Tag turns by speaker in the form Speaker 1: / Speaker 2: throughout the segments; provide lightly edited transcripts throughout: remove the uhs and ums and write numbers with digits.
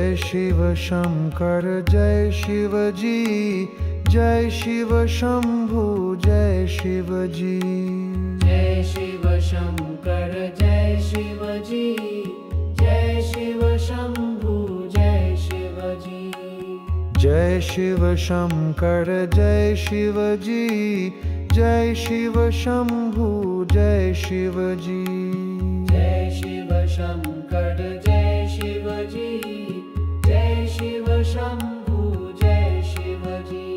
Speaker 1: जय शिव शंकर जय शिव जी, जय शिव शंभु जय शिव जी।
Speaker 2: जय शिव शंकर जय शिव जी, जय शिव शंभु जय शिव जी।
Speaker 1: जय शिव शंकर जय शिव जी, जय शिव शंभु जय शिव जी।
Speaker 2: जय शिव शंकर जय शिव जी, जय शिव शंभु जय शिव जी।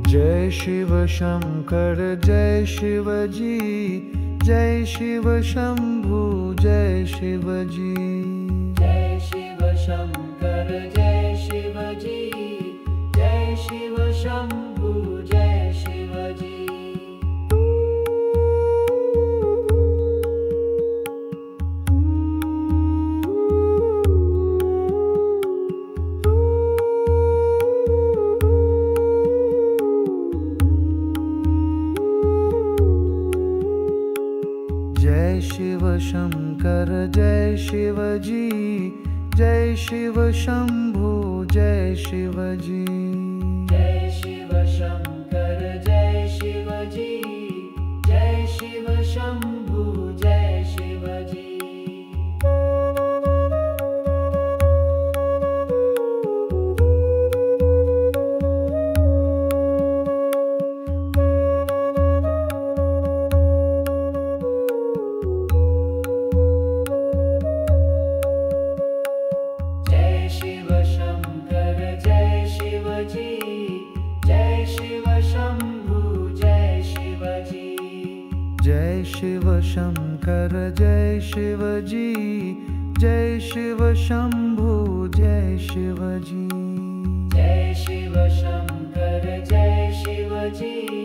Speaker 1: जय शिव शंकर जय शिव जी, जय शिव शंभु जय शिव जी।
Speaker 2: जय शिव शंकर जय शिव जी, जय शिव शंभु जय शिव जी।
Speaker 1: जय शिव शंकर जय शिव जी, जय शिव शंभु जय शिव जी।
Speaker 2: जय शिव शंकर जय शिव जी, जय शिव शंभु जय शिव जी। जय शिव शंकर जय शिव जी, जय शिव शंभु जय शिव जी।
Speaker 1: जय शिव शंकर जय शिव जी, जय शिव शंभु जय शिव जी।
Speaker 2: जय शिव शंकर जय शिव जी,